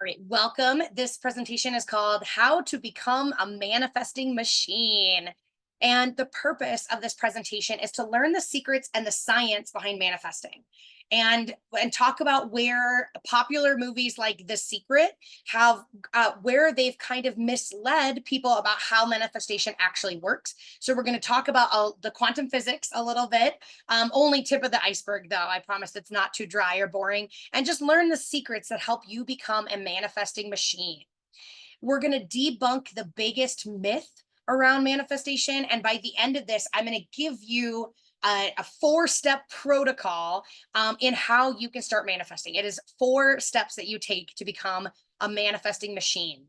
All right, welcome. This presentation is called How to Become a Manifesting Machine. And the purpose of this presentation is to learn the secrets and the science behind manifesting and talk about where popular movies like The Secret have where they've kind of misled people about how manifestation actually works. So we're going to talk about the quantum physics a little bit, only tip of the iceberg though. I promise it's not too dry or boring, and just learn the secrets that help you become a manifesting machine. We're going to debunk the biggest myth around manifestation. And by the end of this, I'm going to give you a 4-step protocol in how you can start manifesting. It is 4 steps that you take to become a manifesting machine.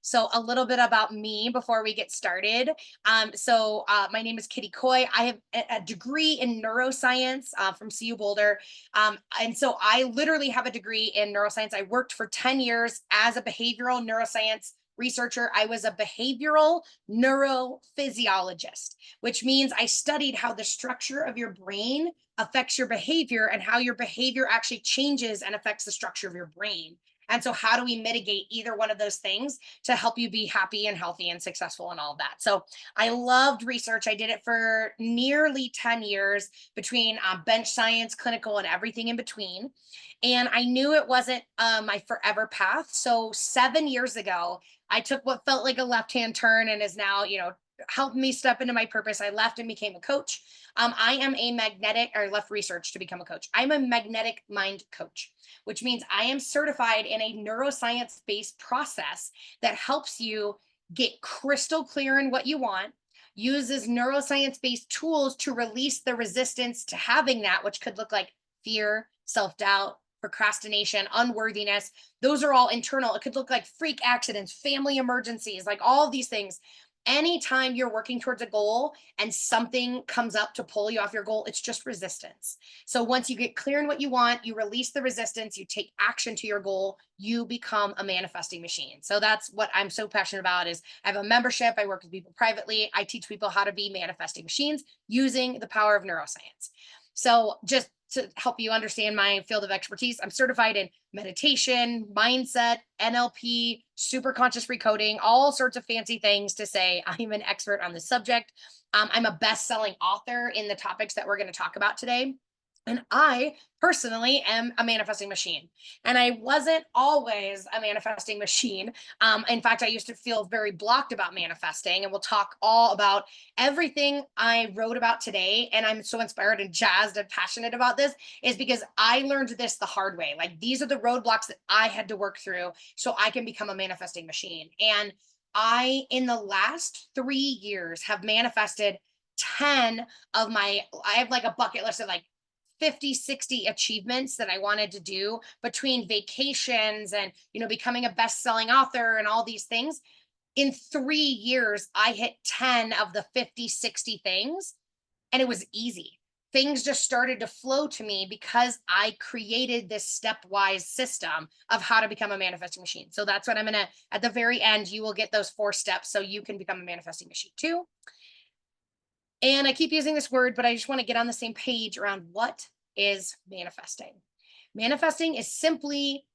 So a little bit about me before we get started. My name is Kitty Coy. I have a degree in neuroscience from CU Boulder. And so I literally have a degree in neuroscience. I worked for 10 years as a behavioral neuroscience researcher. I was a behavioral neurophysiologist, which means I studied how the structure of your brain affects your behavior and how your behavior actually changes and affects the structure of your brain. And so, how do we mitigate either one of those things to help you be happy and healthy and successful and all of that? So, I loved research. I did it for nearly 10 years between bench science, clinical, and everything in between. And I knew it wasn't my forever path. So, 7 years ago, I took what felt like a left hand turn and is now, helped me step into my purpose. I left and became a coach. I am a magnetic, or left research to become a coach. I'm a magnetic mind coach, which means I am certified in a neuroscience based process that helps you get crystal clear in what you want, uses neuroscience based tools to release the resistance to having that, which could look like fear, self doubt, procrastination, unworthiness. Those are all internal. It could look like freak accidents, family emergencies, like all these things. Anytime you're working towards a goal and something comes up to pull you off your goal, it's just resistance. So once you get clear in what you want, you release the resistance, you take action to your goal, you become a manifesting machine. So that's what I'm so passionate about. Is I have a membership, I work with people privately, I teach people how to be manifesting machines using the power of neuroscience. So just to help you understand my field of expertise, I'm certified in meditation, mindset, NLP, super conscious recoding, all sorts of fancy things to say I'm an expert on the subject. I'm a best-selling author in the topics that we're going to talk about today. And I personally am a manifesting machine. And I wasn't always a manifesting machine. In fact, I used to feel very blocked about manifesting. And we'll talk all about everything I wrote about today. And I'm so inspired and jazzed and passionate about this is because I learned this the hard way. Like, these are the roadblocks that I had to work through so I can become a manifesting machine. And in the last 3 years, have manifested 10 of I have like a bucket list of like 50, 60 achievements that I wanted to do between vacations and, becoming a best-selling author and all these things. In 3 years, I hit 10 of the 50, 60 things, and it was easy. Things just started to flow to me because I created this stepwise system of how to become a manifesting machine. So that's what I'm going to, at the very end, you will get those 4 steps so you can become a manifesting machine too. And I keep using this word, but I just want to get on the same page around what is manifesting. Manifesting is simply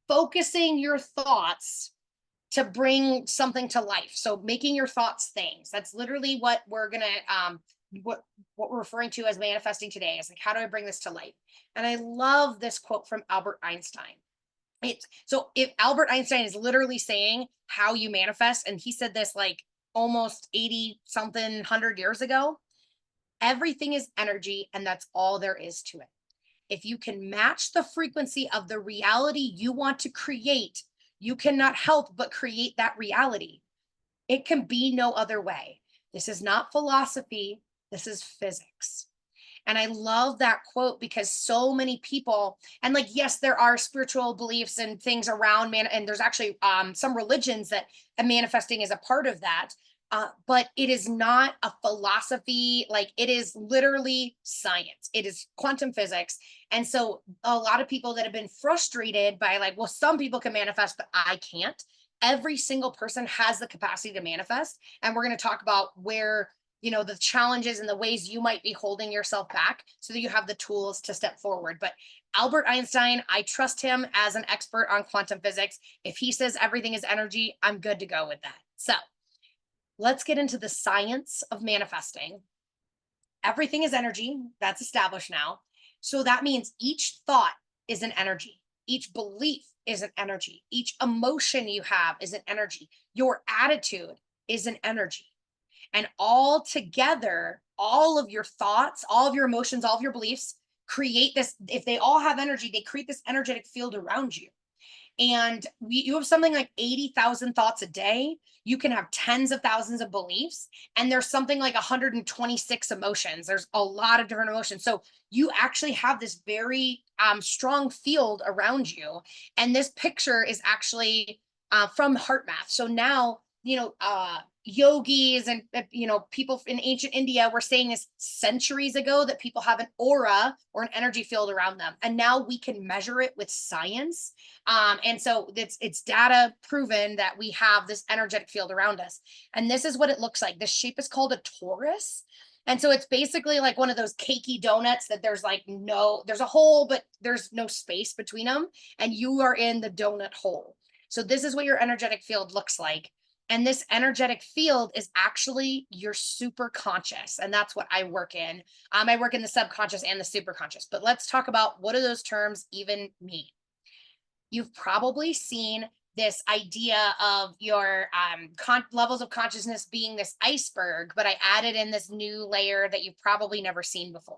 focusing your thoughts to bring something to life. So making your thoughts things. That's literally what we're gonna what we're referring to as manifesting today. Is like, how do I bring this to life? And I love this quote from Albert Einstein. If Albert Einstein is literally saying how you manifest, and he said this like almost 80 something 100 years ago, everything is energy, and that's all there is to it. If you can match the frequency of the reality you want to create, you cannot help but create that reality. It can be no other way. This is not philosophy, this is physics. And I love that quote because so many people, and like, yes, there are spiritual beliefs and things around man, and there's actually some religions that manifesting is a part of that. But it is not a philosophy. Like, it is literally science. It is quantum physics. And so a lot of people that have been frustrated by like, well, some people can manifest, but I can't. Every single person has the capacity to manifest. And we're going to talk about where the challenges and the ways you might be holding yourself back so that you have the tools to step forward. But Albert Einstein, I trust him as an expert on quantum physics. If he says everything is energy, I'm good to go with that. So let's get into the science of manifesting. Everything is energy. That's established now. So that means each thought is an energy. Each belief is an energy. Each emotion you have is an energy. Your attitude is an energy. And all together, all of your thoughts, all of your emotions, all of your beliefs create this. If they all have energy, they create this energetic field around you. And you have something like 80,000 thoughts a day. You can have tens of thousands of beliefs, and there's something like 126 emotions. There's a lot of different emotions. So you actually have this very strong field around you. And this picture is actually from heart math. So now, yogis and people in ancient India were saying this centuries ago, that people have an aura or an energy field around them, and now we can measure it with science. And so it's data proven that we have this energetic field around us. And this is what it looks like. This shape is called a torus. And so it's basically like one of those cakey donuts that there's a hole, but there's no space between them. And you are in the donut hole. So this is what your energetic field looks like. And this energetic field is actually your super conscious. And that's what I work in. I work in the subconscious and the super conscious. But let's talk about, what do those terms even mean? You've probably seen this idea of your levels of consciousness being this iceberg, but I added in this new layer that you've probably never seen before.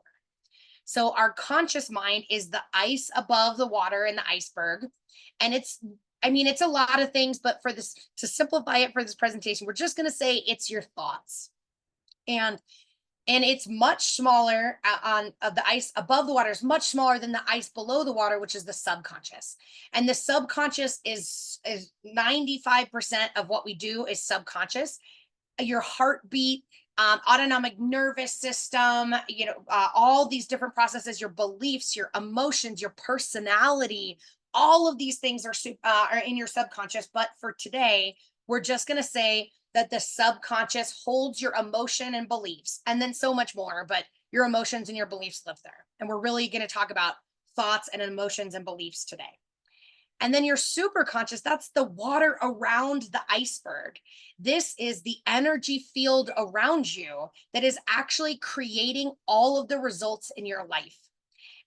So our conscious mind is the ice above the water in the iceberg. And it's a lot of things, but to simplify it for this presentation, we're just going to say it's your thoughts. And it's much smaller of the ice above the water is much smaller than the ice below the water, which is the subconscious. And the subconscious is 95% of what we do is subconscious. Your heartbeat, autonomic nervous system, all these different processes, your beliefs, your emotions, your personality, all of these things are in your subconscious. But for today, we're just going to say that the subconscious holds your emotion and beliefs, and then so much more, but your emotions and your beliefs live there. And we're really going to talk about thoughts and emotions and beliefs today. And then your superconscious, that's the water around the iceberg. This is the energy field around you that is actually creating all of the results in your life.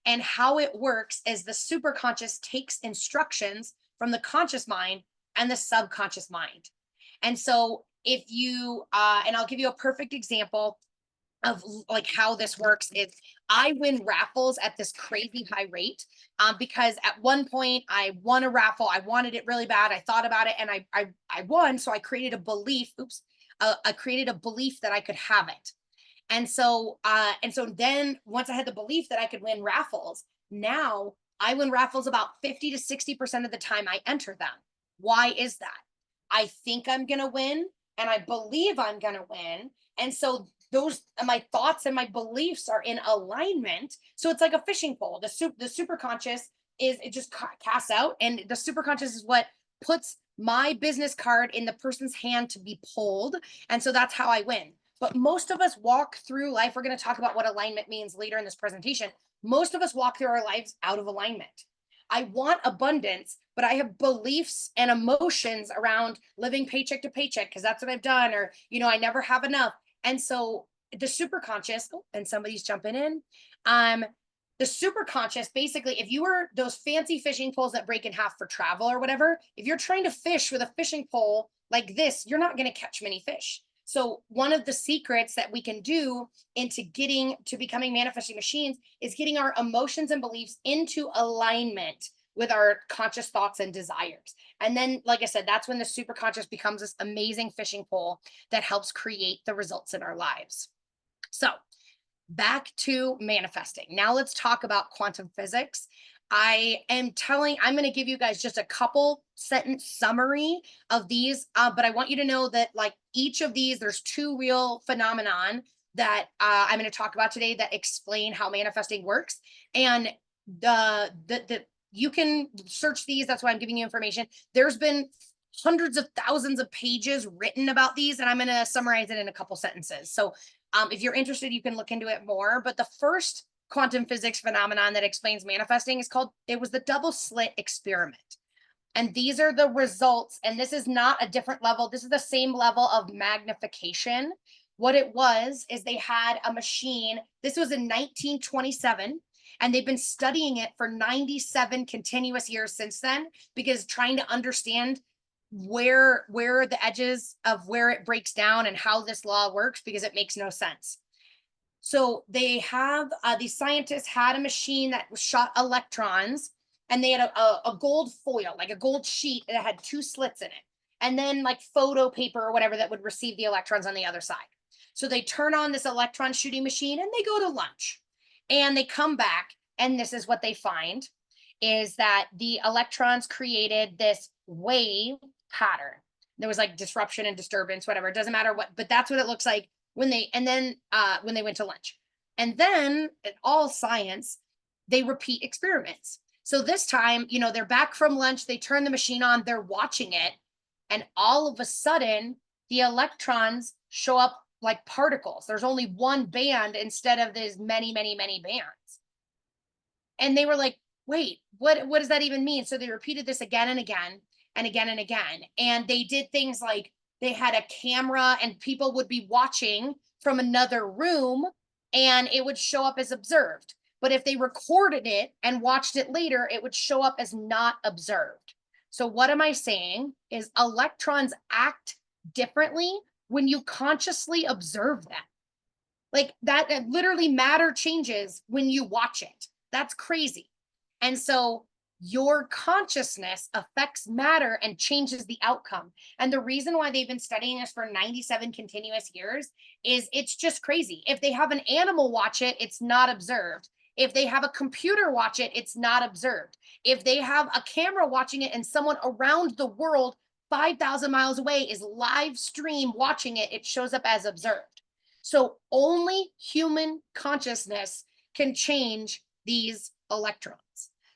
And how it works is the superconscious takes instructions from the conscious mind and the subconscious mind. And so if you, and I'll give you a perfect example of like how this works is, I win raffles at this crazy high rate because at one point I won a raffle. I wanted it really bad. I thought about it and I won. So I created a belief. I created a belief that I could have it. And so then once I had the belief that I could win raffles, now I win raffles about 50 to 60% of the time I enter them. Why is that? I think I'm going to win and I believe I'm going to win. And so my thoughts and my beliefs are in alignment. So it's like a fishing pole. The superconscious it just casts out, and the superconscious is what puts my business card in the person's hand to be pulled. And so that's how I win. But most of us walk through life. We're going to talk about what alignment means later in this presentation. Most of us walk through our lives out of alignment. I want abundance, but I have beliefs and emotions around living paycheck to paycheck because that's what I've done, or, I never have enough. And so the superconscious, and somebody's jumping in. The superconscious, basically, if you were those fancy fishing poles that break in half for travel or whatever, if you're trying to fish with a fishing pole like this, you're not going to catch many fish. So one of the secrets that we can do into getting to becoming manifesting machines is getting our emotions and beliefs into alignment with our conscious thoughts and desires. And then, like I said, that's when the superconscious becomes this amazing fishing pole that helps create the results in our lives. So back to manifesting. Now let's talk about quantum physics. I'm going to give you guys just a couple sentence summary of these, but I want you to know that like each of these, there's two real phenomenon that I'm going to talk about today that explain how manifesting works. And you can search these. That's why I'm giving you information. There's been hundreds of thousands of pages written about these, and I'm going to summarize it in a couple sentences. So if you're interested, you can look into it more. But the first quantum physics phenomenon that explains manifesting is called, it was the double slit experiment. And these are the results. And this is not a different level. This is the same level of magnification. What it was is they had a machine. This was in 1927. And they've been studying it for 97 continuous years since then, because trying to understand where the edges of where it breaks down and how this law works, because it makes no sense. So they have these scientists had a machine that shot electrons, and they had a gold foil, like a gold sheet that had two slits in it, and then like photo paper or whatever that would receive the electrons on the other side. So they turn on this electron shooting machine and they go to lunch, and they come back, and this is what they find, is that the electrons created this wave pattern. There was like disruption and disturbance, whatever, it doesn't matter what, but that's what it looks like when they, and then when they went to lunch. And then in all science, they repeat experiments. So this time, you know, they're back from lunch, they turn the machine on, they're watching it, and all of a sudden the electrons show up like particles. There's only one band instead of these many, many, many bands. And they were like, wait, what does that even mean? So they repeated this again and again and again and again. And they did things like they had a camera and people would be watching from another room and it would show up as observed. But if they recorded it and watched it later, it would show up as not observed. So what am I saying is electrons act differently when you consciously observe them. Like that, literally matter changes when you watch it. That's crazy. And so your consciousness affects matter and changes the outcome. And the reason why they've been studying this for 97 continuous years is it's just crazy. If they have an animal watch it, it's not observed. If they have a computer watch it, it's not observed. If they have a camera watching it and someone around the world 5,000 miles away is live stream watching it, it shows up as observed. So only human consciousness can change these electrons.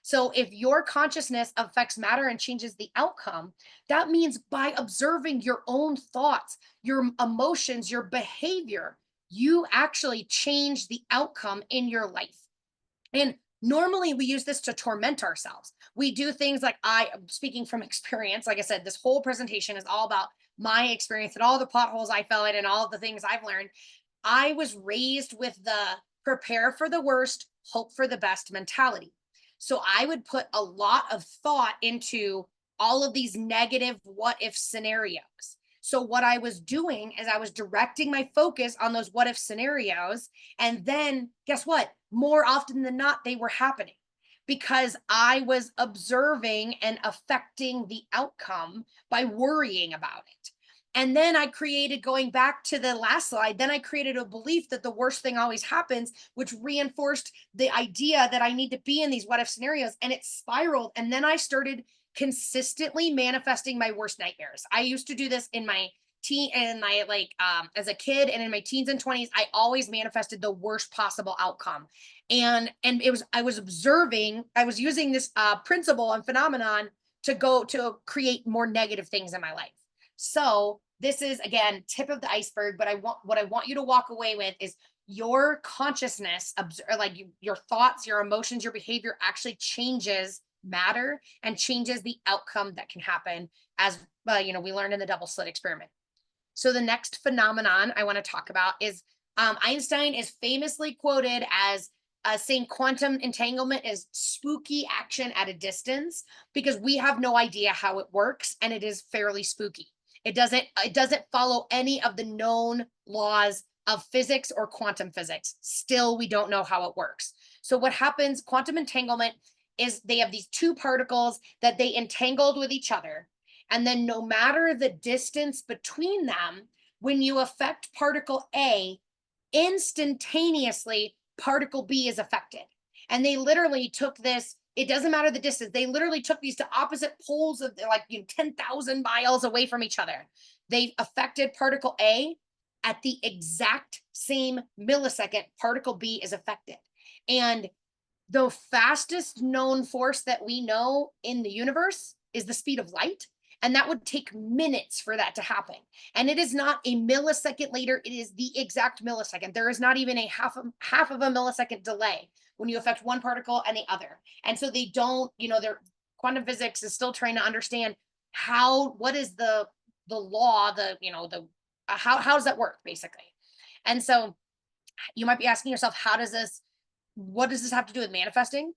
So if your consciousness affects matter and changes the outcome, that means by observing your own thoughts, your emotions, your behavior, you actually change the outcome in your life. And normally we use this to torment ourselves. We do things like, speaking from experience, like I said, this whole presentation is all about my experience and all the potholes I fell in and all of the things I've learned. I was raised with the prepare for the worst, hope for the best mentality. So I would put a lot of thought into all of these negative what if scenarios. So what I was doing is I was directing my focus on those what if scenarios. And then guess what? More often than not, they were happening because I was observing and affecting the outcome by worrying about it. And then I created, going back to the last slide, then I created a belief that the worst thing always happens, which reinforced the idea that I need to be in these what if scenarios, and it spiraled. And then I started consistently manifesting my worst nightmares. I used to do this in my as a kid and in my teens and 20s. I always manifested the worst possible outcome. And I was observing, I was using this principle and phenomenon to create more negative things in my life. So this is, again, tip of the iceberg, but what I want you to walk away with is your consciousness, like your thoughts, your emotions, your behavior actually changes matter and changes the outcome that can happen, as we learned in the double slit experiment. So the next phenomenon I want to talk about is Einstein is famously quoted as saying quantum entanglement is spooky action at a distance, because we have no idea how it works and it is fairly spooky. It doesn't follow any of the known laws of physics or quantum physics. Still, we don't know how it works. So what happens, quantum entanglement, is they have these two particles that they entangled with each other. And then no matter the distance between them, when you affect particle A, instantaneously particle B is affected. And they literally took this, it doesn't matter the distance, they literally took these to opposite poles of 10,000 miles away from each other. They affected particle A at the exact same millisecond particle B is affected. And the fastest known force that we know in the universe is the speed of light. And that would take minutes for that to happen. And it is not a millisecond later, it is the exact millisecond. There is not even a half of a millisecond delay. when you affect one particle and the other. And so they don't, their quantum physics is still trying to understand what is the law, how does that work basically? And so you might be asking yourself, what does this have to do with manifesting?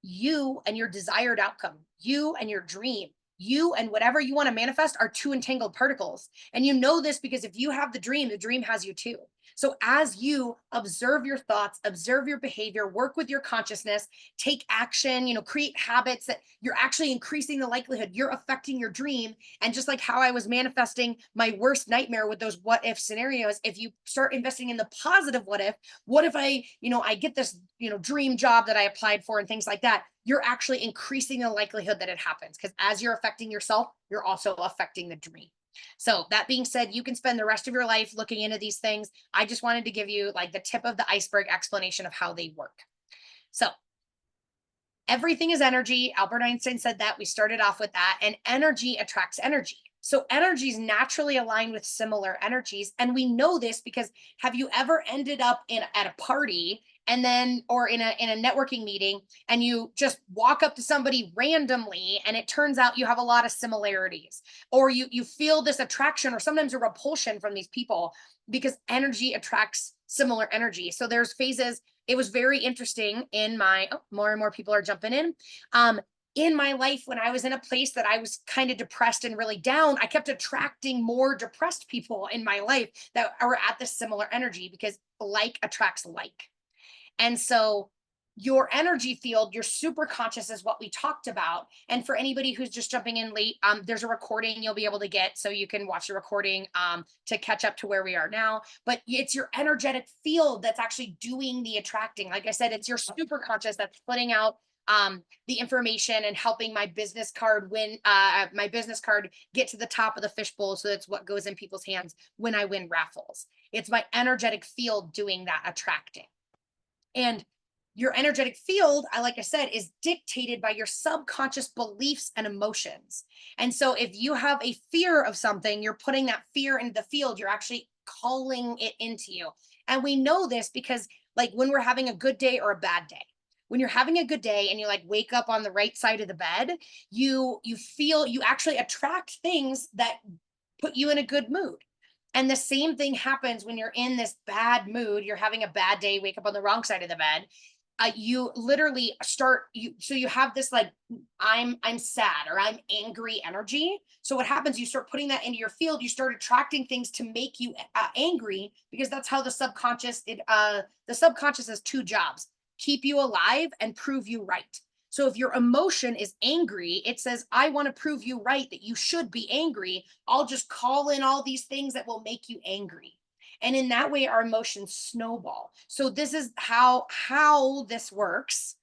You and your desired outcome, you and your dream, you and whatever you want to manifest are two entangled particles. And you know this because if you have the dream has you too. So as you observe your thoughts, observe your behavior, work with your consciousness, take action, create habits that you're actually increasing the likelihood you're affecting your dream. And just like how I was manifesting my worst nightmare with those what if scenarios, if you start investing in the positive what if I get this, dream job that I applied for and things like that, you're actually increasing the likelihood that it happens, because as you're affecting yourself, you're also affecting the dream. So that being said, you can spend the rest of your life looking into these things. I just wanted to give you like the tip of the iceberg explanation of how they work. So everything is energy. Albert Einstein said that. We started off with that, and energy attracts energy. So energies naturally align with similar energies. And we know this because have you ever ended up at a party and then, or in a networking meeting, and you just walk up to somebody randomly and it turns out you have a lot of similarities, or you feel this attraction or sometimes a repulsion from these people because energy attracts similar energy. So there's phases. It was very interesting more and more people are jumping in my life, when I was in a place that I was kind of depressed and really down, I kept attracting more depressed people in my life that were at this similar energy, because like attracts like. And so your energy field, your super conscious, is what we talked about. And for anybody who's just jumping in late, there's a recording you'll be able to get, so you can watch the recording to catch up to where we are now. But it's your energetic field that's actually doing the attracting. Like I said, it's your super conscious that's putting out the information and helping my business card get to the top of the fishbowl. So that's what goes in people's hands when I win raffles. It's my energetic field doing that attracting. And your energetic field, like I said, is dictated by your subconscious beliefs and emotions. And so if you have a fear of something, you're putting that fear into the field, you're actually calling it into you. And we know this because, like, when we're having a good day or a bad day, when you're having a good day and you like wake up on the right side of the bed, you actually attract things that put you in a good mood. And the same thing happens when you're in this bad mood, you're having a bad day, wake up on the wrong side of the bed. You literally you have this like, I'm sad or I'm angry energy. So what happens, you start putting that into your field, you start attracting things to make you angry, because that's how the subconscious has two jobs: keep you alive and prove you right. So if your emotion is angry, it says, I want to prove you right that you should be angry. I'll just call in all these things that will make you angry. And in that way, our emotions snowball. So this is how this works.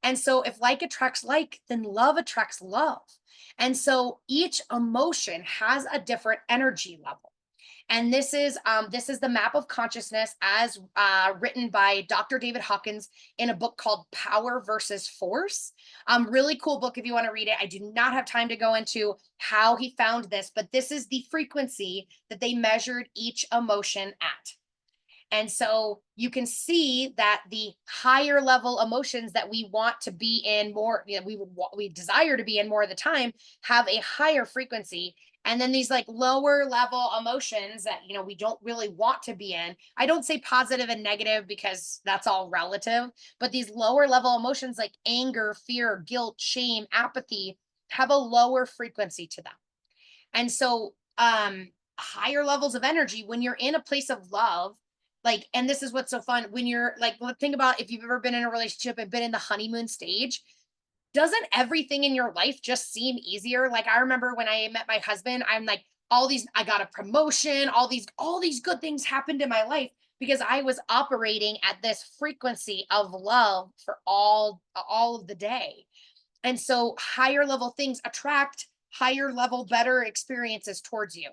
And so if like attracts like, then love attracts love. And so each emotion has a different energy level. And this is the map of consciousness as written by Dr. David Hawkins in a book called Power versus Force. Really cool book if you want to read it. I do not have time to go into how he found this, but this is the frequency that they measured each emotion at. And so you can see that the higher level emotions that we want to be in more, we desire to be in more of the time, have a higher frequency. And then these like lower level emotions that, we don't really want to be in. I don't say positive and negative because that's all relative, but these lower level emotions like anger, fear, guilt, shame, apathy have a lower frequency to them. And so higher levels of energy, when you're in a place of love, like, and this is what's so fun, when you're like, think about if you've ever been in a relationship and been in the honeymoon stage, doesn't everything in your life just seem easier? Like, I remember when I met my husband, I'm like, I got a promotion, all these good things happened in my life because I was operating at this frequency of love for all of the day. And so higher level things attract higher level, better experiences towards you.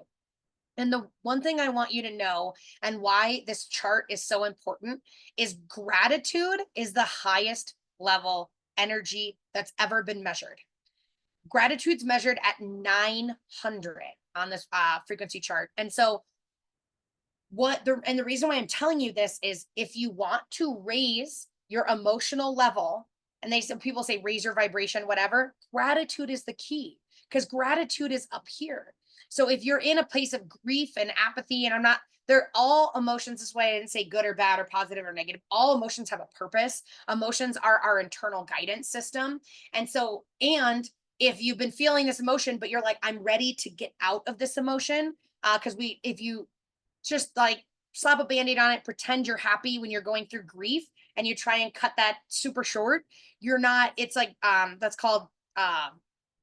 And the one thing I want you to know, and why this chart is so important, is gratitude is the highest level energy that's ever been measured. Gratitude's measured at 900 on this frequency chart. And so the reason why I'm telling you this is, if you want to raise your emotional level, and some people say raise your vibration, whatever, gratitude is the key, because gratitude is up here. So if you're in a place of grief and apathy, and they're all emotions this way. I didn't say good or bad or positive or negative. All emotions have a purpose. Emotions are our internal guidance system. And so, and if you've been feeling this emotion, but you're like, I'm ready to get out of this emotion, because if you just like slap a band-aid on it, pretend you're happy when you're going through grief, and you try and cut that super short, you're not, it's like, that's called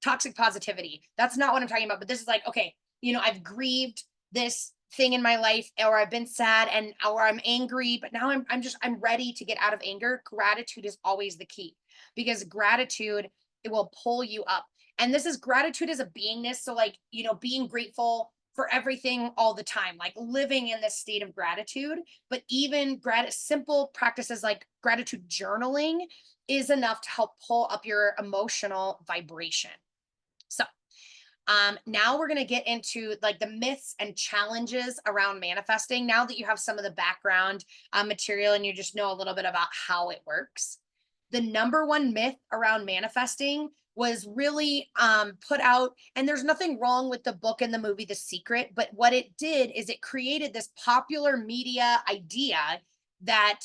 toxic positivity. That's not what I'm talking about. But this is like, okay, I've grieved this thing in my life, or I've been sad, and or I'm angry, but now I'm ready to get out of anger. Gratitude is always the key, because gratitude, it will pull you up. And this is gratitude as a beingness. So like, being grateful for everything all the time, like living in this state of gratitude. But even simple practices like gratitude journaling is enough to help pull up your emotional vibration. So now we're going to get into like the myths and challenges around manifesting. Now that you have some of the background material, and you just know a little bit about how it works, the number one myth around manifesting was really put out, and there's nothing wrong with the book and the movie The Secret, but what it did is it created this popular media idea that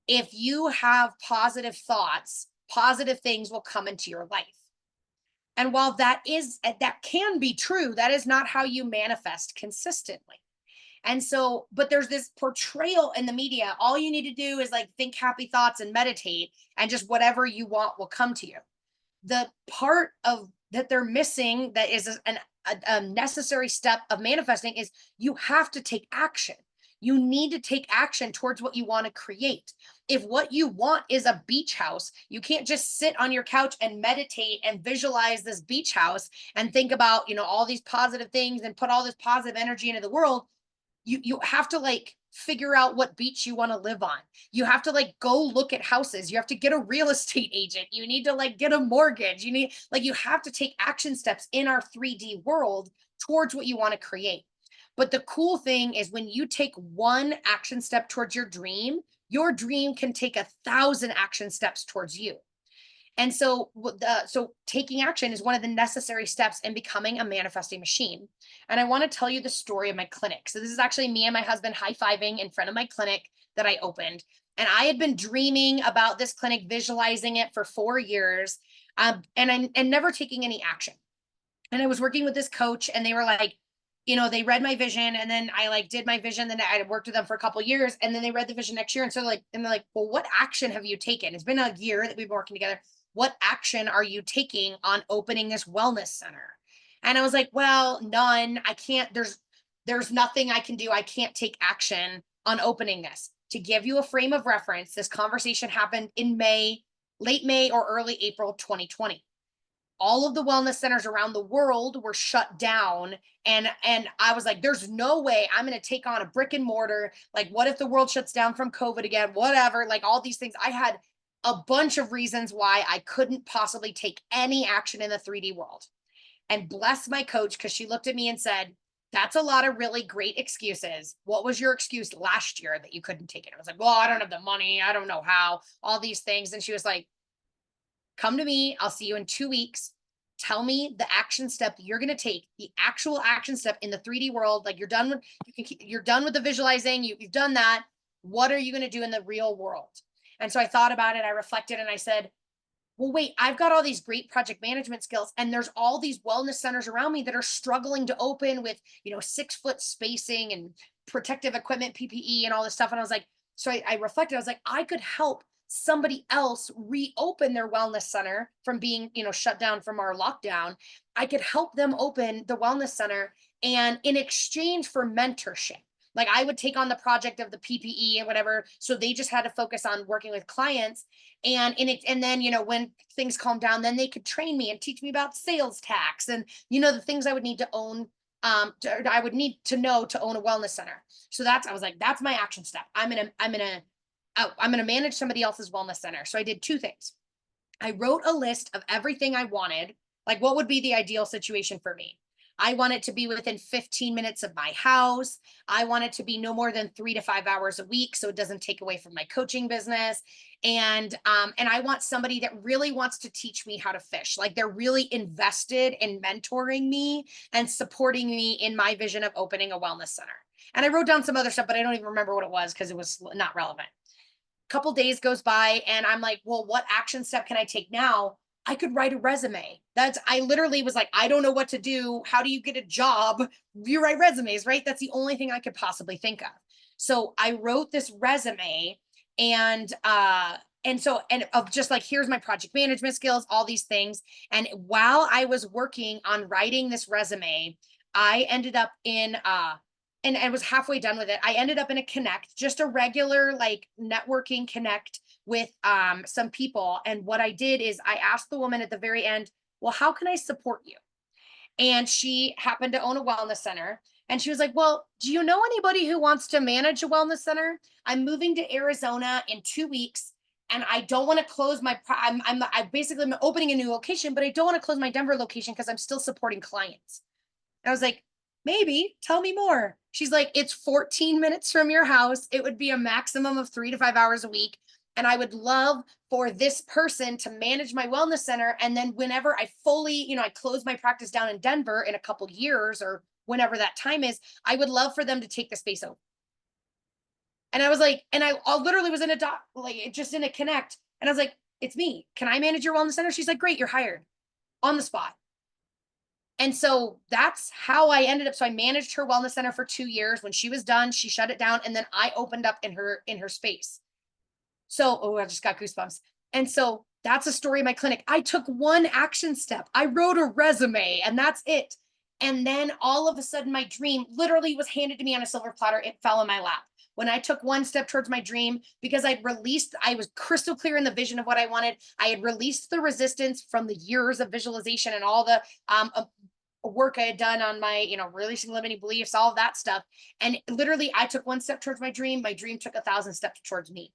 if you have positive thoughts, positive things will come into your life. And while that can be true, that is not how you manifest consistently. And so, but there's this portrayal in the media. All you need to do is like think happy thoughts and meditate, and just whatever you want will come to you. The part of that they're missing, that is a necessary step of manifesting, is you have to take action. You need to take action towards what you want to create. If what you want is a beach house, you can't just sit on your couch and meditate and visualize this beach house and think about, all these positive things and put all this positive energy into the world. You have to like figure out what beach you want to live on. You have to like go look at houses. You have to get a real estate agent. You need to like get a mortgage. You have to take action steps in our 3D world towards what you want to create. But the cool thing is, when you take one action step towards your dream can take 1,000 action steps towards you. And so, taking action is one of the necessary steps in becoming a manifesting machine. And I want to tell you the story of my clinic. So this is actually me and my husband high-fiving in front of my clinic that I opened. And I had been dreaming about this clinic, visualizing it for 4 years, and never taking any action. And I was working with this coach, and they were like, they read my vision, and then I like did my vision. Then I worked with them for a couple of years, and then they read the vision next year. And so they're like, well, what action have you taken? It's been a year that we've been working together. What action are you taking on opening this wellness center? And I was like, well, none. I can't, there's nothing I can do. I can't take action on opening this. To give you a frame of reference, this conversation happened in late May or early April 2020. All of the wellness centers around the world were shut down, and I was like, there's no way I'm going to take on a brick and mortar. Like, what if the world shuts down from COVID again? Whatever, like all these things. I had a bunch of reasons why I couldn't possibly take any action in the 3D world. And bless my coach, because she looked at me and said, that's a lot of really great excuses. What was your excuse last year that you couldn't take it? I was like, well, I don't have the money. I don't know how, all these things. And she was like, come to me. I'll see you in 2 weeks. Tell me the action step that you're going to take, the actual action step in the 3D world. Like, you're done with the visualizing. You've done that. What are you going to do in the real world? And so I thought about it. I reflected, and I said, well, wait, I've got all these great project management skills, and there's all these wellness centers around me that are struggling to open with, 6-foot spacing and protective equipment, PPE, and all this stuff. And I was like, so I reflected, I was like, I could help somebody else reopen their wellness center from being, shut down from our lockdown. I could help them open the wellness center, and in exchange for mentorship, like I would take on the project of the PPE and whatever. So they just had to focus on working with clients. And then, when things calm down, then they could train me and teach me about sales tax and, the things I would need to own. I would need to know to own a wellness center. So I was like, that's my action step. I'm going to manage somebody else's wellness center. So I did 2 things. I wrote a list of everything I wanted. Like, what would be the ideal situation for me? I want it to be within 15 minutes of my house. I want it to be no more than 3 to 5 hours a week, so it doesn't take away from my coaching business. And I want somebody that really wants to teach me how to fish. Like they're really invested in mentoring me and supporting me in my vision of opening a wellness center. And I wrote down some other stuff, but I don't even remember what it was because it was not relevant. Couple days goes by and I'm like, well, what action step can I take now? I could write a resume. I literally was like, I don't know what to do. How do you get a job? You write resumes, right? That's the only thing I could possibly think of. So I wrote this resume and of just like, here's my project management skills, all these things. And while I was working on writing this resume, I ended up in and I was halfway done with it. I ended up in a connect, just a regular like networking connect with some people. And what I did is I asked the woman at the very end, well, how can I support you? And she happened to own a wellness center. And she was like, well, do you know anybody who wants to manage a wellness center? I'm moving to Arizona in 2 weeks. And I don't want to close my, I basically am opening a new location, but I don't want to close my Denver location because I'm still supporting clients. I was like, maybe, tell me more. She's like, it's 14 minutes from your house. It would be a maximum of 3 to 5 hours a week. And I would love for this person to manage my wellness center. And then whenever I fully, I close my practice down in Denver in a couple years or whenever that time is, I would love for them to take the space over. And I was like, and I literally was in a doc, like just in a connect. And I was like, it's me. Can I manage your wellness center? She's like, great, you're hired on the spot. And so that's how I ended up. So I managed her wellness center for 2 years. When she was done, she shut it down. And then I opened up in her space. So, oh, I just got goosebumps. And so that's a story of my clinic. I took one action step. I wrote a resume and that's it. And then all of a sudden my dream literally was handed to me on a silver platter. It fell in my lap. When I took one step towards my dream, because I was crystal clear in the vision of what I wanted. I had released the resistance from the years of visualization and all the work I had done on my, releasing limiting beliefs, all of that stuff. And literally, I took one step towards my dream. My dream took 1,000 steps towards me.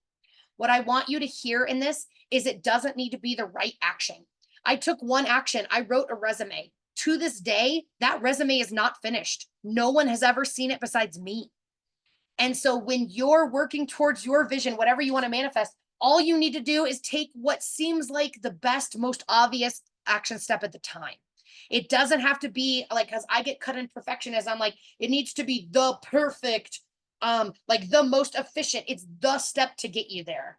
What I want you to hear in this is it doesn't need to be the right action. I took one action. I wrote a resume. To this day, that resume is not finished. No one has ever seen it besides me. And so when you're working towards your vision, whatever you want to manifest, all you need to do is take what seems like the best, most obvious action step at the time. It doesn't have to be like, because I get cut in perfectionism. I'm like, it needs to be the perfect, like the most efficient. It's the step to get you there.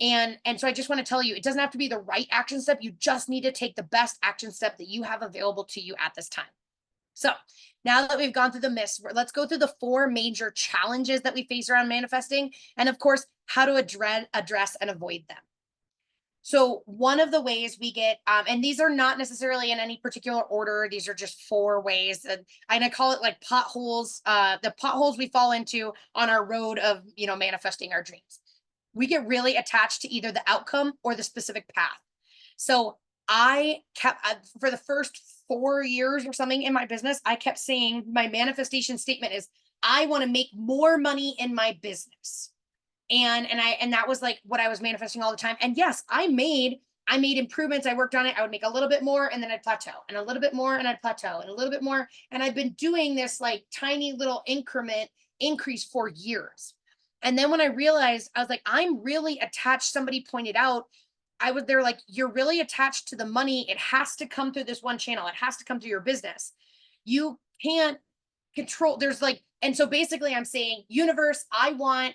And so I just want to tell you, it doesn't have to be the right action step. You just need to take the best action step that you have available to you at this time. So now that we've gone through the myths, let's go through the 4 major challenges that we face around manifesting. And of course, how to address and avoid them. So one of the ways we get, and these are not necessarily in any particular order, these are just 4 ways. And I call it like potholes, the potholes we fall into on our road of, manifesting our dreams. We get really attached to either the outcome or the specific path. So I kept, for the first 4 years or something in my business, I kept saying my manifestation statement is, I want to make more money in my business. And that was like what I was manifesting all the time. And yes, I made improvements. I worked on it. I would make a little bit more and then I'd plateau, and a little bit more and I'd plateau, and a little bit more. And I've been doing this like tiny little increment increase for years. And then when I realized, I was like, I'm really attached. Somebody pointed out, they're like, you're really attached to the money. It has to come through this one channel. It has to come through your business. You can't control. And so basically I'm saying, universe, I want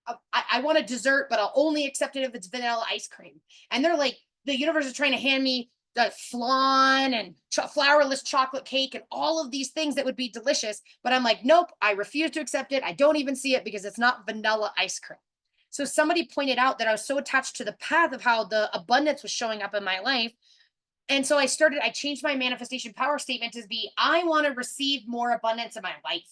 a dessert, but I'll only accept it if it's vanilla ice cream. And they're like, the universe is trying to hand me the flan and flourless chocolate cake and all of these things that would be delicious. But I'm like, nope, I refuse to accept it. I don't even see it because it's not vanilla ice cream. So somebody pointed out that I was so attached to the path of how the abundance was showing up in my life. And so I changed my manifestation power statement to be, I want to receive more abundance in my life.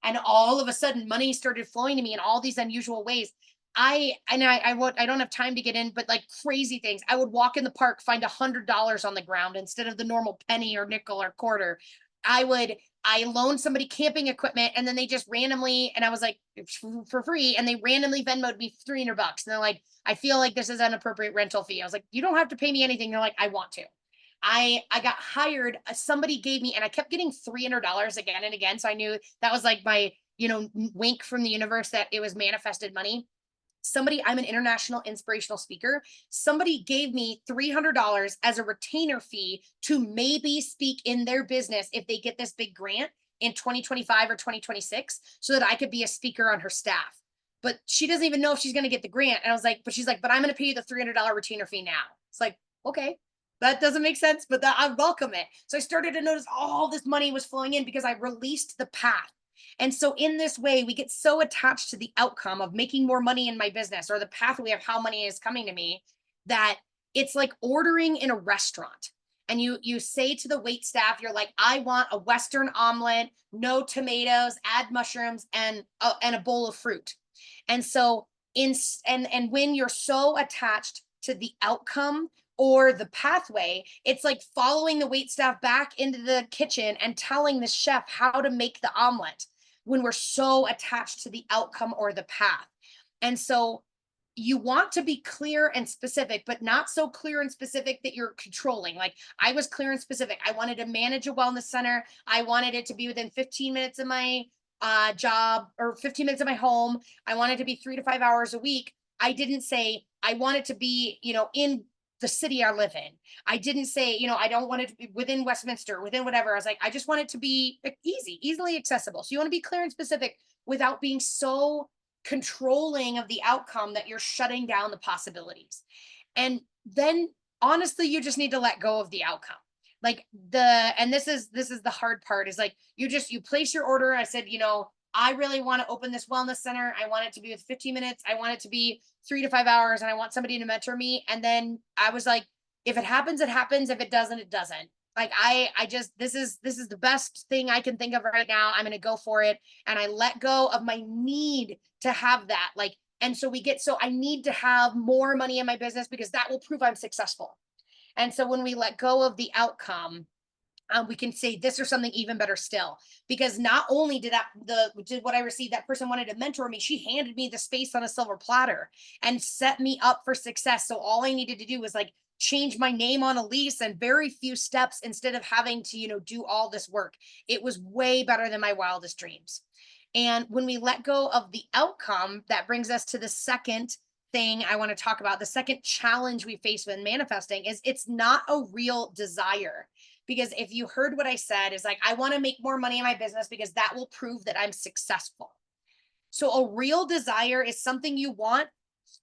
And all of a sudden money started flowing to me in all these unusual ways. I don't have time to get in, but like crazy things. I would walk in the park, find $100 on the ground instead of the normal penny or nickel or quarter. I loaned somebody camping equipment, and then they just randomly, and I was like, for free, and they randomly Venmoed me $300. And they're like, I feel like this is an appropriate rental fee. I was like, you don't have to pay me anything. They're like, I want to. I got hired, somebody gave me, and I kept getting $300 again and again. So I knew that was like my, wink from the universe that it was manifested money. Somebody, I'm an international inspirational speaker. Somebody gave me $300 as a retainer fee to maybe speak in their business if they get this big grant in 2025 or 2026, so that I could be a speaker on her staff. But she doesn't even know if she's going to get the grant. And I was like, but she's like, but I'm going to pay you the $300 retainer fee now. It's like, okay, that doesn't make sense, but that, I welcome it. So I started to notice all this money was flowing in because I released the path. And so in this way, we get so attached to the outcome of making more money in my business, or the pathway of how money is coming to me, that it's like ordering in a restaurant. And you say to the wait staff, you're like, I want a Western omelet, no tomatoes, add mushrooms, and a bowl of fruit. And so and when you're so attached to the outcome or the pathway, it's like following the wait staff back into the kitchen and telling the chef how to make the omelet, when we're so attached to the outcome or the path. And so you want to be clear and specific, but not so clear and specific that you're controlling. Like, I was clear and specific. I wanted to manage a wellness center. I wanted it to be within 15 minutes of my job, or 15 minutes of my home. I wanted to be 3 to 5 hours a week. I didn't say I want it to be, in the city I live in. I didn't say, I don't want it to be within Westminster, within whatever. I was like, I just want it to be easily accessible. So you want to be clear and specific without being so controlling of the outcome that you're shutting down the possibilities. And then honestly, you just need to let go of the outcome. Like, and this is the hard part, is like, you place your order. I said, I really want to open this wellness center. I want it to be with 15 minutes. I want it to be 3 to 5 hours, and I want somebody to mentor me. And then I was like, if it happens, it happens. If it doesn't, it doesn't. Like, I just, this is the best thing I can think of right now. I'm going to go for it. And I let go of my need to have that. Like, and so I need to have more money in my business because that will prove I'm successful. And so when we let go of the outcome, we can say this or something even better still, because not only did what I received, that person wanted to mentor me, she handed me the space on a silver platter and set me up for success. So all I needed to do was like change my name on a lease, and very few steps, instead of having to, do all this work. It was way better than my wildest dreams. And when we let go of the outcome, that brings us to the second thing I want to talk about. The second challenge we face when manifesting is it's not a real desire. Because if you heard what I said, is like, I want to make more money in my business because that will prove that I'm successful. So a real desire is something you want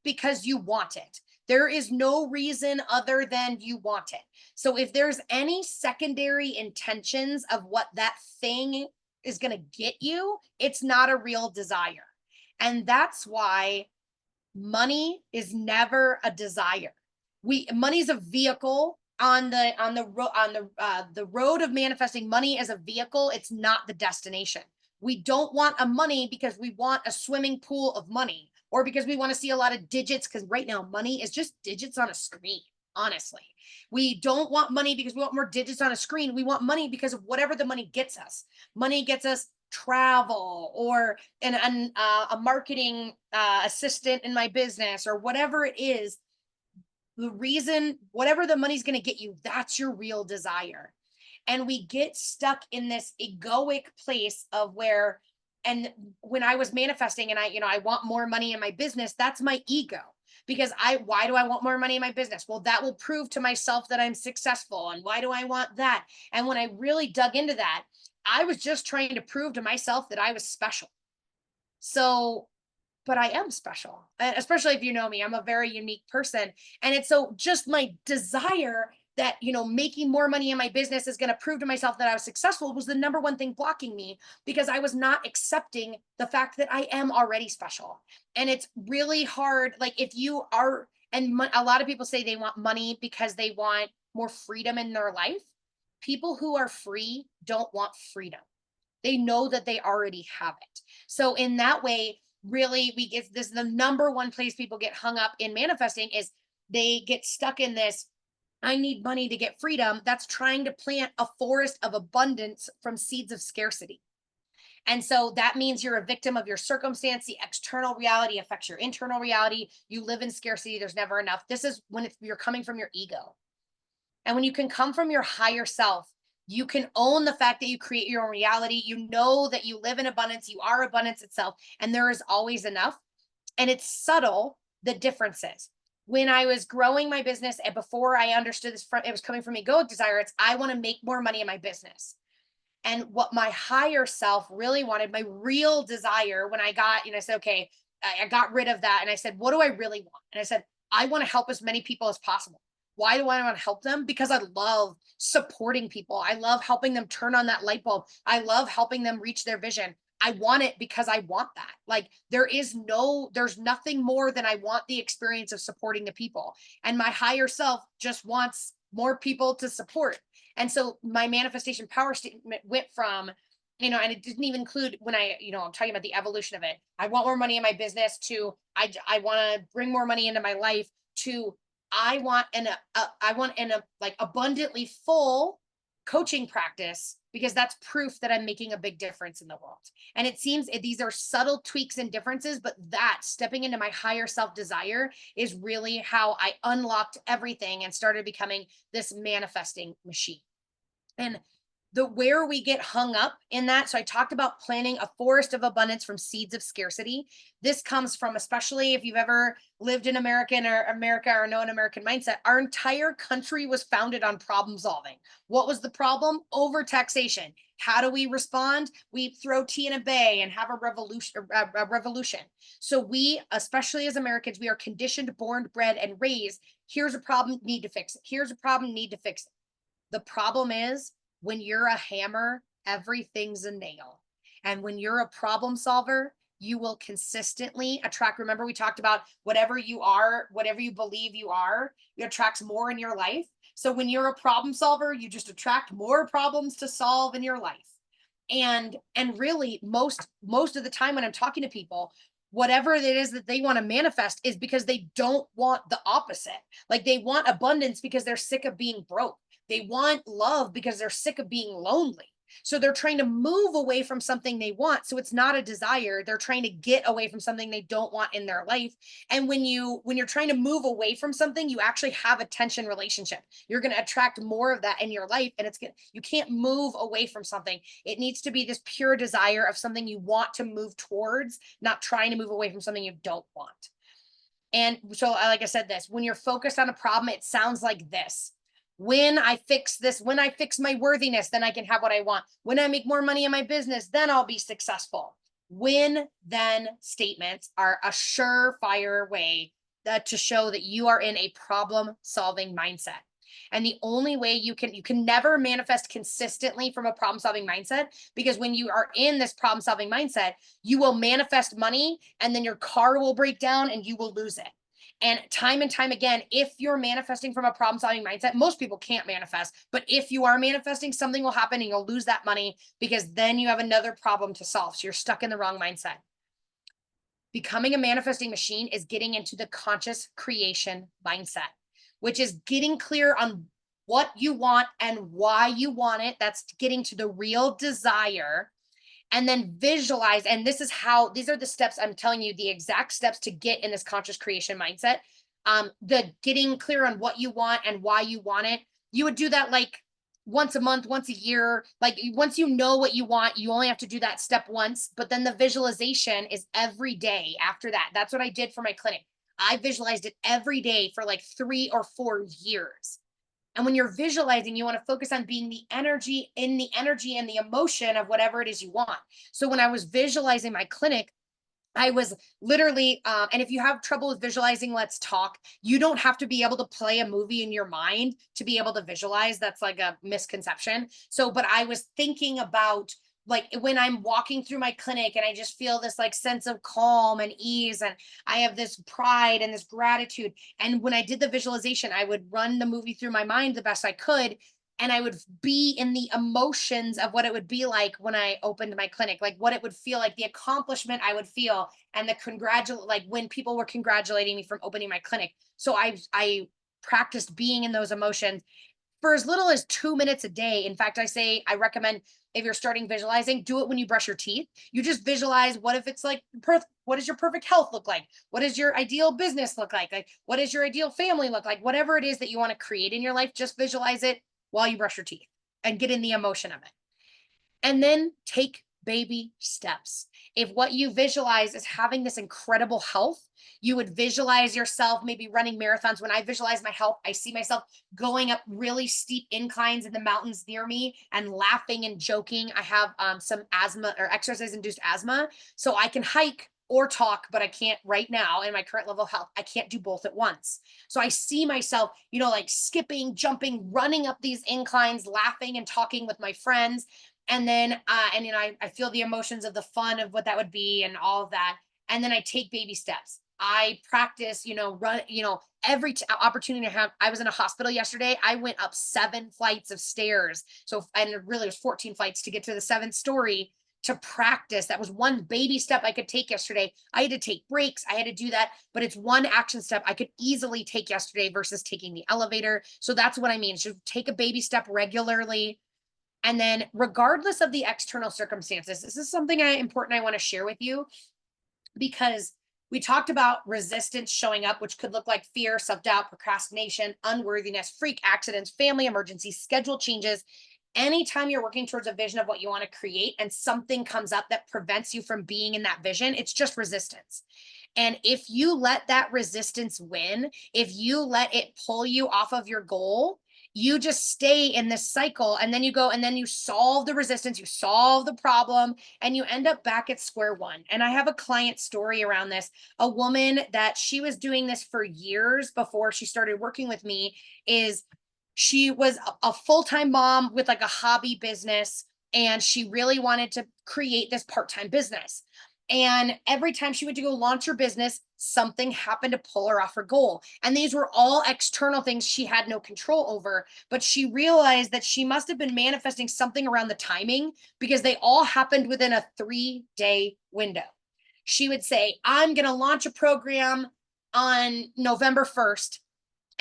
because you want it. There is no reason other than you want it. So if there's any secondary intentions of what that thing is going to get you, it's not a real desire. And that's why money is never a desire. Money's a vehicle on the road of manifesting. Money as a vehicle, it's not the destination. We don't want a money because we want a swimming pool of money, or because we want to see a lot of digits, because right now money is just digits on a screen. Honestly, we don't want money because we want more digits on a screen. We want money because of whatever the money gets us. Money gets us travel, or a marketing assistant in my business, or whatever it is. The reason, whatever the money's going to get you, that's your real desire. And we get stuck in this egoic place of where, and when I was manifesting and I want more money in my business, that's my ego. Because why do I want more money in my business? Well, that will prove to myself that I'm successful. And why do I want that? And when I really dug into that, I was just trying to prove to myself that I was special. So, but I am special, especially if you know me. I'm a very unique person. And it's so just my desire that, making more money in my business is going to prove to myself that I was successful was the number one thing blocking me, because I was not accepting the fact that I am already special. And it's really hard. Like, if you are, and a lot of people say they want money because they want more freedom in their life. People who are free don't want freedom. They know that they already have it. So in that way, really, this is the number one place people get hung up in manifesting, is they get stuck in this, I need money to get freedom. That's trying to plant a forest of abundance from seeds of scarcity. And so that means you're a victim of your circumstance. The external reality affects your internal reality. You live in scarcity. There's never enough. This is when you're coming from your ego. And when you can come from your higher self, you can own the fact that you create your own reality. You know that you live in abundance, you are abundance itself, and there is always enough. And it's subtle, the differences. When I was growing my business and before I understood this, it was coming from egoic desire. It's I want to make more money in my business. And what my higher self really wanted, my real desire, when I got, I said, okay, I got rid of that. And I said, what do I really want? And I said, I want to help as many people as possible. Why do I want to help them? Because I love supporting people. I love helping them turn on that light bulb. I love helping them reach their vision. I want it because I want that. Like there's nothing more than I want the experience of supporting the people. And my higher self just wants more people to support. And so my manifestation power statement went from, and it didn't even include when I'm talking about the evolution of it. I want more money in my business to, I want to bring more money into my life to, I want an like abundantly full coaching practice because that's proof that I'm making a big difference in the world. And it seems these are subtle tweaks and differences, but that stepping into my higher self desire is really how I unlocked everything and started becoming this manifesting machine. And the where we get hung up in that. So I talked about planting a forest of abundance from seeds of scarcity. This comes from, especially if you've ever lived in America or know an American mindset, our entire country was founded on problem solving. What was the problem? Over taxation. How do we respond? We throw tea in a bay and have a revolution. So we, especially as Americans, we are conditioned, born, bred, and raised. Here's a problem, need to fix it. Here's a problem, need to fix it. The problem is when you're a hammer, everything's a nail. And when you're a problem solver, you will consistently attract. Remember, we talked about whatever you are, whatever you believe you are, it attracts more in your life. So when you're a problem solver, you just attract more problems to solve in your life. And really most of the time when I'm talking to people, whatever it is that they want to manifest is because they don't want the opposite. Like they want abundance because they're sick of being broke. They want love because they're sick of being lonely. So they're trying to move away from something they want. So it's not a desire. They're trying to get away from something they don't want in their life. And when you're trying to move away from something, you actually have a tension relationship. You're going to attract more of that in your life. And you can't move away from something. It needs to be this pure desire of something you want to move towards, not trying to move away from something you don't want. And so, like I said, when you're focused on a problem, it sounds like this. When I fix this, when I fix my worthiness, then I can have what I want. When I make more money in my business, then I'll be successful. When then statements are a surefire way to show that you are in a problem solving mindset. And the only way you can never manifest consistently from a problem solving mindset, because when you are in this problem solving mindset, you will manifest money and then your car will break down and you will lose it. And time again, if you're manifesting from a problem solving mindset, most people can't manifest, but if you are manifesting, something will happen and you'll lose that money because then you have another problem to solve. So you're stuck in the wrong mindset. Becoming a manifesting machine is getting into the conscious creation mindset, which is getting clear on what you want and why you want it. That's getting to the real desire. And then visualize. And these are the steps I'm telling you, the exact steps to get in this conscious creation mindset. The getting clear on what you want and why you want it. You would do that like once a month, once a year. Like once you know what you want, you only have to do that step once. But then the visualization is every day after that. That's what I did for my clinic. I visualized it every day for like 3 or 4 years. And when you're visualizing, you want to focus on being the energy and the emotion of whatever it is you want. So when I was visualizing my clinic, I was literally, and if you have trouble with visualizing, let's talk. You don't have to be able to play a movie in your mind to be able to visualize. That's like a misconception. So, but I was thinking about like when I'm walking through my clinic and I just feel this like sense of calm and ease, and I have this pride and this gratitude. And when I did the visualization, I would run the movie through my mind the best I could. And I would be in the emotions of what it would be like when I opened my clinic, like what it would feel like, the accomplishment I would feel, and like when people were congratulating me from opening my clinic. So I practiced being in those emotions for as little as 2 minutes a day. In fact, I recommend if you're starting visualizing, do it when you brush your teeth. You just visualize what if it's like, what does your perfect health look like? What does your ideal business look like? Like, what does your ideal family look like? Whatever it is that you want to create in your life, just visualize it while you brush your teeth and get in the emotion of it. And then take baby steps. If what you visualize is having this incredible health, you would visualize yourself maybe running marathons. When I visualize my health, I see myself going up really steep inclines in the mountains near me and laughing and joking. I have some asthma or exercise induced asthma, so I can hike or talk, but I can't right now in my current level of health. I can't do both at once. So I see myself, like skipping, jumping, running up these inclines, laughing and talking with my friends. And then I feel the emotions of the fun of what that would be and all of that. And then I take baby steps. I practice, run, every opportunity I have. I was in a hospital yesterday. I went up 7 flights of stairs. So, and it really was 14 flights to get to the seventh story to practice. That was one baby step I could take yesterday. I had to take breaks. I had to do that, but it's one action step I could easily take yesterday versus taking the elevator. So that's what I mean. So take a baby step regularly. And then, regardless of the external circumstances, this is something important I want to share with you, because we talked about resistance showing up, which could look like fear, self-doubt, procrastination, unworthiness, freak accidents, family emergencies, schedule changes. Anytime you're working towards a vision of what you want to create and something comes up that prevents you from being in that vision, it's just resistance. And if you let that resistance win, if you let it pull you off of your goal, you just stay in this cycle, and then you go and then you solve the resistance, you solve the problem, and you end up back at square one. And I have a client story around this. A woman that she was doing this for years before she started working with me. Is She was a full-time mom with like a hobby business, and she really wanted to create this part-time business. And every time she went to go launch her business, something happened to pull her off her goal. And these were all external things she had no control over. But she realized that she must have been manifesting something around the timing, because they all happened within a 3-day window. She would say, I'm going to launch a program on November 1st.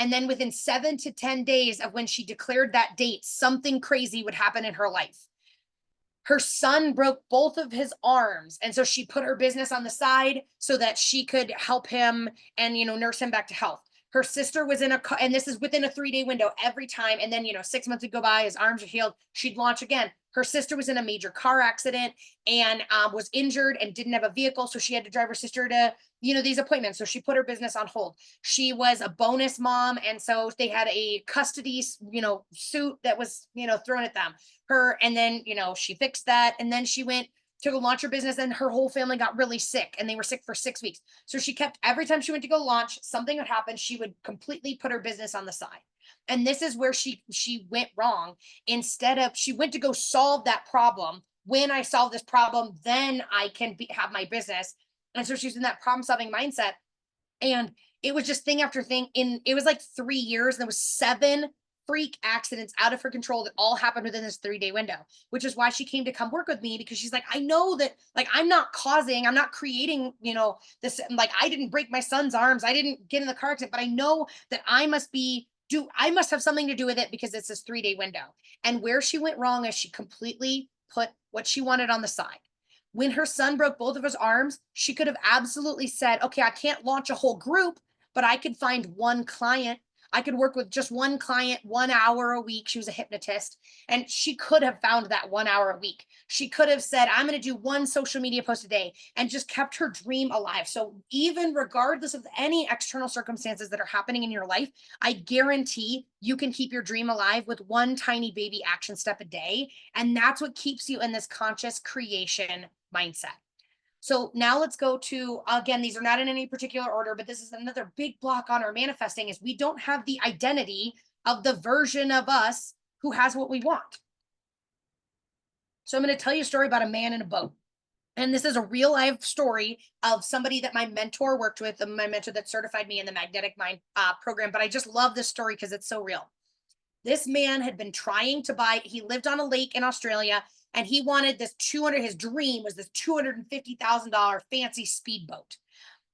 And then within 7 to 10 days of when she declared that date, something crazy would happen in her life. Her son broke both of his arms, and so she put her business on the side so that she could help him and nurse him back to health. Her sister was in a car, and this is within a 3-day window every time. And then 6 months would go by, his arms are healed, she'd launch again. Her sister was in a major car accident and was injured and didn't have a vehicle, so she had to drive her sister to these appointments. So she put her business on hold. She was a bonus mom, and so they had a custody suit that was thrown at them. And then she fixed that, and then she went to go launch her business, and her whole family got really sick, and they were sick for 6 weeks. So she kept, every time she went to go launch, something would happen, she would completely put her business on the side. And this is where she went wrong. Instead of, she went to go solve that problem. When I solve this problem, then I can have my business. And so she's in that problem solving mindset. And it was just thing after thing. It was like 3 years, and there was 7 freak accidents out of her control that all happened within this 3-day window, which is why she came to come work with me, because she's like, I know that, like, I'm not creating, this, like, I didn't break my son's arms, I didn't get in the car accident, but I know that I must have something to do with it, because it's this 3-day window. And where she went wrong is she completely put what she wanted on the side. When her son broke both of his arms, she could have absolutely said, okay, I can't launch a whole group, but I could find one client. I could work with just one client, 1 hour a week. She was a hypnotist, and she could have found that 1 hour a week. She could have said, I'm going to do one social media post a day, and just kept her dream alive. So even regardless of any external circumstances that are happening in your life, I guarantee you can keep your dream alive with one tiny baby action step a day. And that's what keeps you in this conscious creation mindset. So now let's go to, again, these are not in any particular order, but this is another big block on our manifesting, is we don't have the identity of the version of us who has what we want. So I'm going to tell you a story about a man in a boat. And this is a real life story of somebody that my mentor worked with, my mentor that certified me in the magnetic mind program. But I just love this story because it's so real. This man had been trying to buy, he lived on a lake in Australia, and he wanted his dream was this $250,000 fancy speedboat.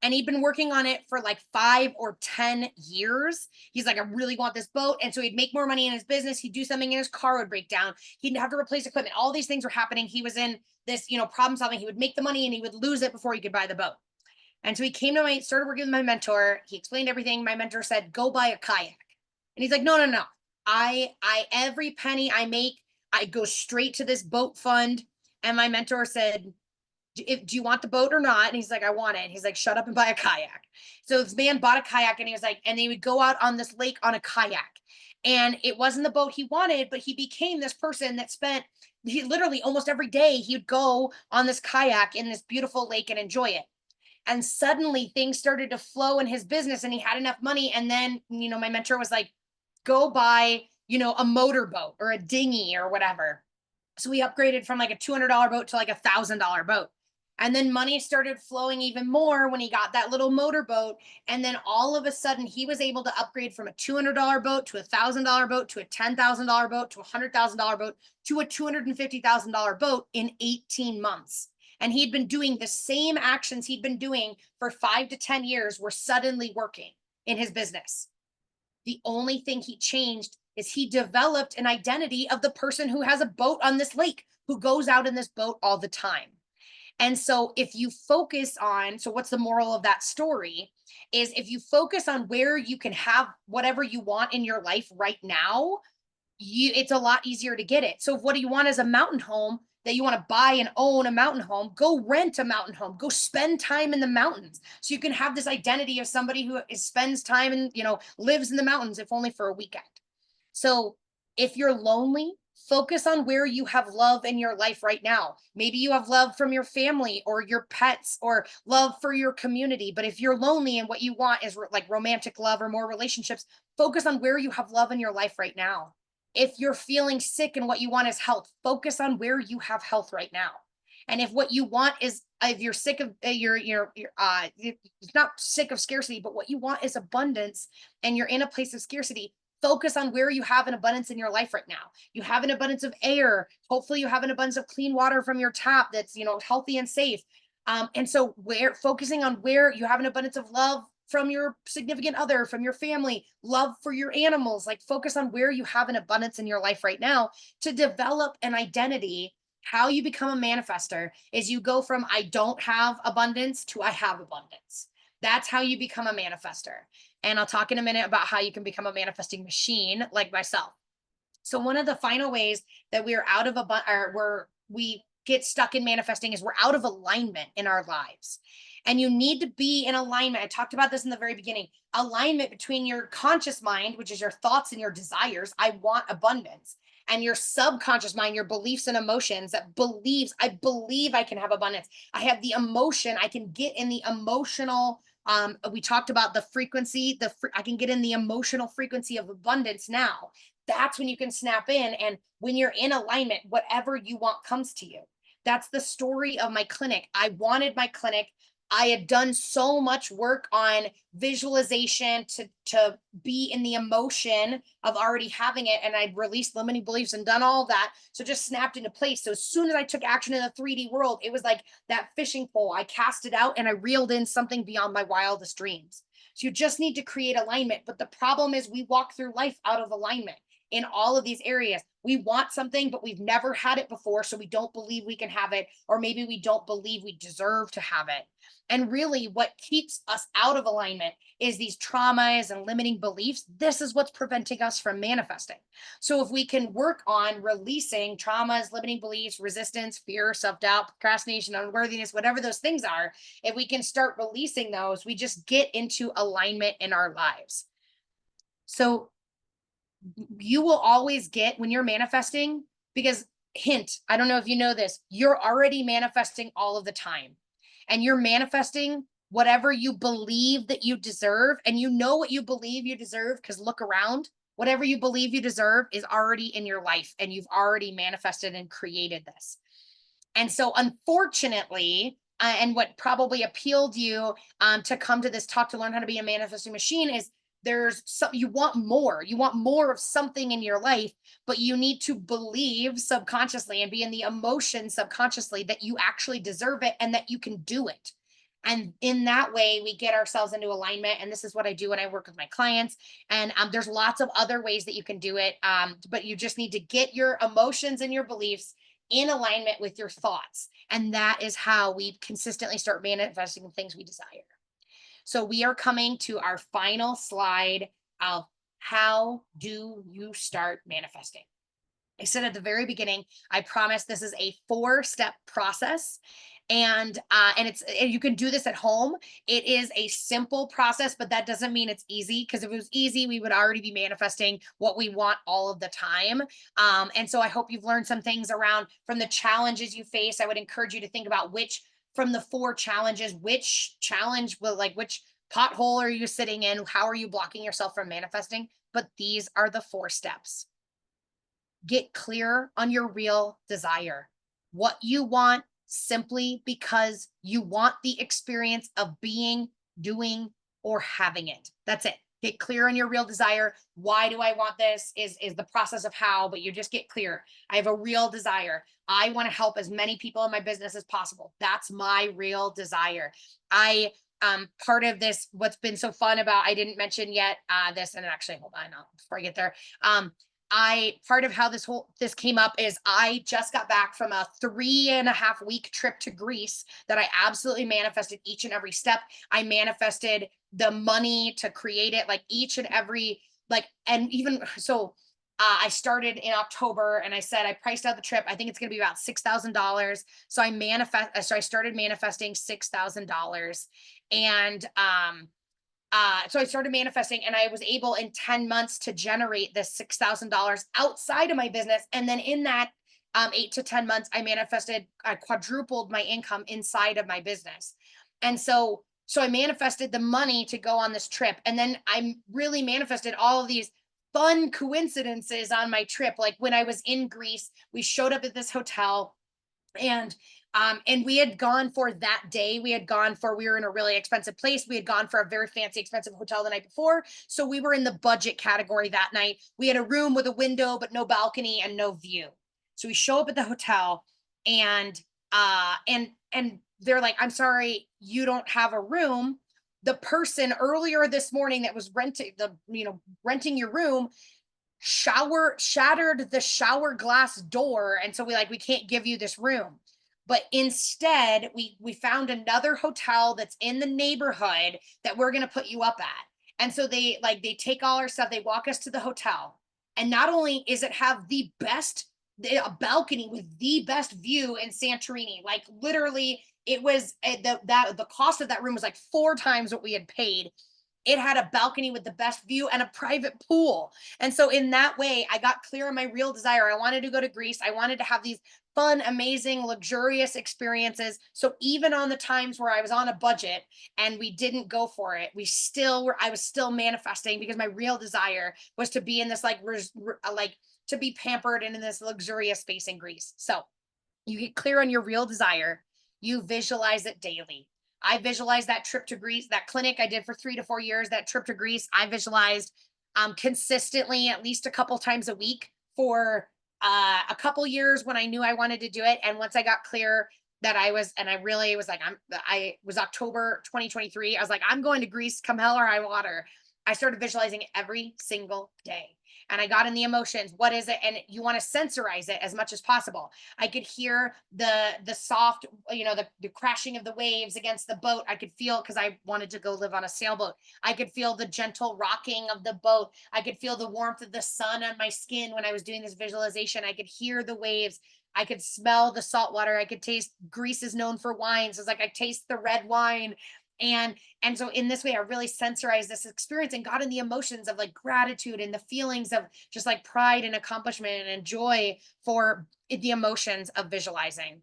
And he'd been working on it for like 5 or 10 years. He's like, I really want this boat. And so he'd make more money in his business. He'd do something and his car would break down. He'd have to replace equipment. All these things were happening. He was in this, problem solving. He would make the money and he would lose it before he could buy the boat. And so he came to started working with my mentor. He explained everything. My mentor said, go buy a kayak. And he's like, no, no, no. Every penny I make, I go straight to this boat fund. And my mentor said, do you want the boat or not? And he's like, I want it. And he's like, shut up and buy a kayak. So this man bought a kayak and he was like, and they would go out on this lake on a kayak. And it wasn't the boat he wanted, but he became this person that he literally almost every day he'd go on this kayak in this beautiful lake and enjoy it. And suddenly things started to flow in his business and he had enough money. And then, my mentor was like, go buy, a motorboat or a dinghy or whatever. So we upgraded from like a $200 boat to like $1,000 boat. And then money started flowing even more when he got that little motorboat. And then all of a sudden he was able to upgrade from a $200 boat to $1,000 boat to a $10,000 boat to a $100,000 boat to a $250,000 boat in 18 months. And he'd been doing the same actions he'd been doing for 5 to 10 years were suddenly working in his business. The only thing he changed is he developed an identity of the person who has a boat on this lake, who goes out in this boat all the time. And so if you focus on, so what's the moral of that story is if you focus on where you can have whatever you want in your life right now, it's a lot easier to get it. So if what do you want is a mountain home that you want to buy and own a mountain home, go rent a mountain home, go spend time in the mountains. So you can have this identity of somebody who spends time and, lives in the mountains, if only for a weekend. So if you're lonely, focus on where you have love in your life right now. Maybe you have love from your family or your pets or love for your community. But if you're lonely and what you want is like romantic love or more relationships, focus on where you have love in your life right now. If you're feeling sick and what you want is health, focus on where you have health right now. And if what you want is, if you're sick of it's not sick of scarcity, but what you want is abundance and you're in a place of scarcity, focus on where you have an abundance in your life right now. You have an abundance of air. Hopefully you have an abundance of clean water from your tap that's, healthy and safe. And so focusing on where you have an abundance of love from your significant other, from your family, love for your animals, like focus on where you have an abundance in your life right now to develop an identity. How you become a manifester is you go from I don't have abundance to I have abundance. That's how you become a manifester. And I'll talk in a minute about how you can become a manifesting machine like myself. So one of the final ways that we are out of we get stuck in manifesting is we're out of alignment in our lives. And you need to be in alignment. I talked about this in the very beginning. Alignment between your conscious mind, which is your thoughts and your desires. I want abundance. And your subconscious mind, your beliefs and emotions that believes, I believe I can have abundance. I have the emotion. I can get in the emotional. We talked about the frequency. I can get in the emotional frequency of abundance now. That's when you can snap in. And when you're in alignment, whatever you want comes to you. That's the story of my clinic. I wanted my clinic. I had done so much work on visualization to be in the emotion of already having it. And I'd released limiting beliefs and done all of that. So just snapped into place. So as soon as I took action in the 3D world, it was like that fishing pole. I cast it out and I reeled in something beyond my wildest dreams. So you just need to create alignment. But the problem is we walk through life out of alignment in all of these areas. We want something, but we've never had it before. So we don't believe we can have it, or maybe we don't believe we deserve to have it. And really what keeps us out of alignment is these traumas and limiting beliefs. This is what's preventing us from manifesting. So if we can work on releasing traumas, limiting beliefs, resistance, fear, self-doubt, procrastination, unworthiness, whatever those things are, if we can start releasing those, we just get into alignment in our lives. So you will always get, when you're manifesting, because hint, I don't know if you know this, you're already manifesting all of the time. And you're manifesting whatever you believe that you deserve. And you know what you believe you deserve, because look around. Whatever you believe you deserve is already in your life, and you've already manifested and created this. And so unfortunately, and what probably appealed you to come to this talk to learn how to be a manifesting machine is you want more of something in your life, but you need to believe subconsciously and be in the emotion subconsciously that you actually deserve it and that you can do it. And in that way, we get ourselves into alignment. And this is what I do when I work with my clients. And there's lots of other ways that you can do it. But you just need to get your emotions and your beliefs in alignment with your thoughts. And that is how we consistently start manifesting the things we desire. So we are coming to our final slide of how do you start manifesting? I said at the very beginning, I promise this is a 4-step process. And you can do this at home. It is a simple process, but that doesn't mean it's easy, because if it was easy, we would already be manifesting what we want all of the time. And so I hope you've learned some things around from the challenges you face. I would encourage you to think about which from the 4 challenges, which challenge will, like, which pothole are you sitting in? How are you blocking yourself from manifesting? But these are the 4 steps. Get clear on your real desire, what you want, simply because you want the experience of being, doing, or having it. That's it. Get clear on your real desire. Why do I want this? Is the process of how, but you just get clear. I have a real desire. I want to help as many people in my business as possible. That's my real desire. I Part of this, what's been so fun about, I didn't mention yet this, and actually, hold on, before I get there. I Part of how this came up is I just got back from a 3.5 week trip to Greece that I absolutely manifested each and every step. I manifested the money to create it, like each and every, like, and even so. I started in October, and I said I priced out the trip. I think it's going to be about $6,000. So I started manifesting $6,000, and so I started manifesting, and I was able in 10 months to generate this $6,000 outside of my business. And then in that 8 to 10 months, I quadrupled my income inside of my business. And so I manifested the money to go on this trip. And then I really manifested all of these fun coincidences on my trip. Like when I was in Greece, we showed up at this hotel, and we had gone for that day, we were in a really expensive place. We had gone for a very fancy expensive hotel the night before, so we were in the budget category that night. We had a room with a window but no balcony and no view. So we show up at the hotel, and they're like, I'm sorry, you don't have a room. The person earlier this morning that was renting your room shattered the shower glass door, and so we can't give you this room. But instead, we found another hotel that's in the neighborhood that we're going to put you up at. And so they take all our stuff, they walk us to the hotel, and not only is it have a balcony with the best view in Santorini, like literally it was the cost of that room was like 4 times what we had paid. It had a balcony with the best view and a private pool. And so in that way, I got clear on my real desire. I wanted to go to Greece. I wanted to have these fun, amazing, luxurious experiences. So even on the times where I was on a budget and we didn't go for it, I was still manifesting, because my real desire was to be in this to be pampered and in this luxurious space in Greece. So you get clear on your real desire, you visualize it daily. I visualized that trip to Greece, that clinic I did for 3 to 4 years, that trip to Greece. I visualized consistently at least a couple times a week for a couple years when I knew I wanted to do it. And once I got clear that I really was like, I was October 2023. I was like, I'm going to Greece, come hell or high water. I started visualizing it every single day. And I got in the emotions. What is it? And you want to sensorize it as much as possible. I could hear the soft, the crashing of the waves against the boat. I could feel, because I wanted to go live on a sailboat. I could feel the gentle rocking of the boat. I could feel the warmth of the sun on my skin when I was doing this visualization. I could hear the waves. I could smell the salt water. I could taste, Greece is known for wine. So it's like I taste the red wine. And so in this way, I really sensorized this experience and got in the emotions of like gratitude and the feelings of just like pride and accomplishment and joy for the emotions of visualizing.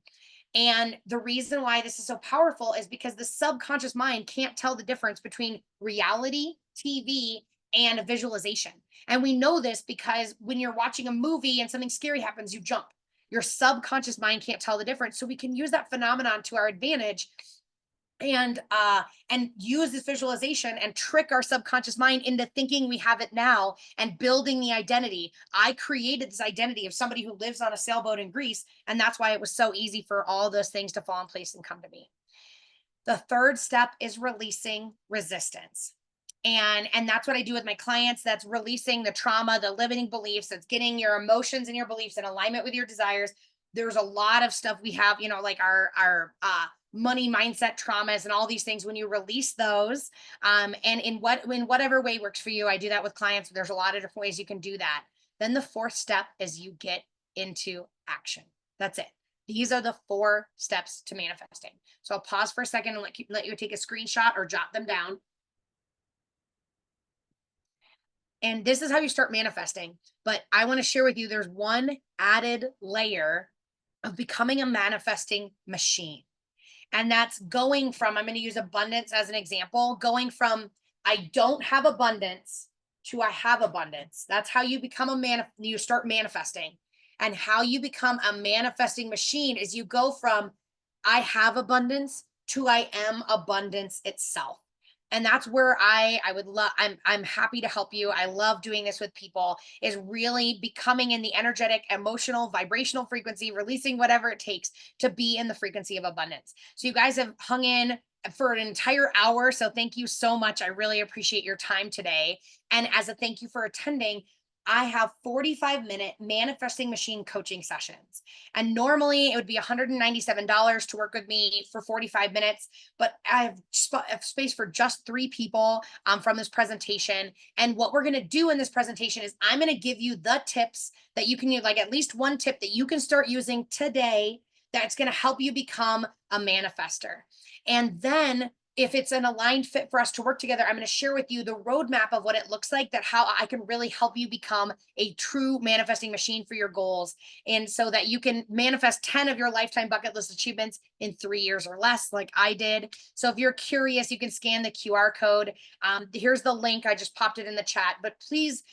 And the reason why this is so powerful is because the subconscious mind can't tell the difference between reality, TV, and a visualization. And we know this because when you're watching a movie and something scary happens, you jump. Your subconscious mind can't tell the difference. So we can use that phenomenon to our advantage, and use this visualization and trick our subconscious mind into thinking we have it now and building the identity. I created this identity of somebody who lives on a sailboat in Greece, and that's why it was so easy for all those things to fall in place and come to me. The third step is releasing resistance. And that's what I do with my clients. That's releasing the trauma, the limiting beliefs, that's getting your emotions and your beliefs in alignment with your desires. There's a lot of stuff we have, like our money mindset traumas and all these things. When you release those, and in whatever way works for you, I do that with clients. There's a lot of different ways you can do that. Then the fourth step is you get into action. That's it. These are the 4 steps to manifesting. So I'll pause for a second and let you take a screenshot or jot them down. And this is how you start manifesting. But I want to share with you, there's one added layer of becoming a manifesting machine. And that's going from, I'm going to use abundance as an example, going from I don't have abundance to I have abundance. That's how you become you start manifesting. And how you become a manifesting machine is you go from I have abundance to I am abundance itself. And that's where I would love, I'm happy to help you. I love doing this with people, is really becoming in the energetic, emotional, vibrational frequency, releasing whatever it takes to be in the frequency of abundance. So you guys have hung in for an entire hour. So thank you so much. I really appreciate your time today. And as a thank you for attending, I have 45-minute manifesting machine coaching sessions. And normally it would be $197 to work with me for 45 minutes, but I have space for just 3 people from this presentation. And what we're going to do in this presentation is I'm going to give you the tips that you can use, like at least one tip that you can start using today that's going to help you become a manifester. And then if it's an aligned fit for us to work together, I'm going to share with you the roadmap of what it looks like, that how I can really help you become a true manifesting machine for your goals. And so that you can manifest 10 of your lifetime bucket list achievements in 3 years or less, like I did. So if you're curious, you can scan the QR code. Here's the link. I just popped it in the chat, but please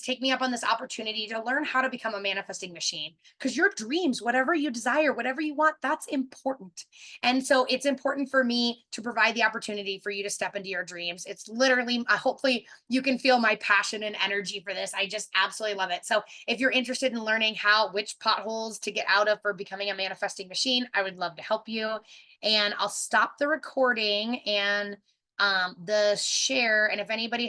take me up on this opportunity to learn how to become a manifesting machine, because your dreams, whatever you desire, whatever you want, that's important. And so it's important for me to provide the opportunity for you to step into your dreams. It's literally, hopefully you can feel my passion and energy for this. I just absolutely love it. So if you're interested in learning which potholes to get out of for becoming a manifesting machine, I would love to help you. And I'll stop the recording and the share. And if anybody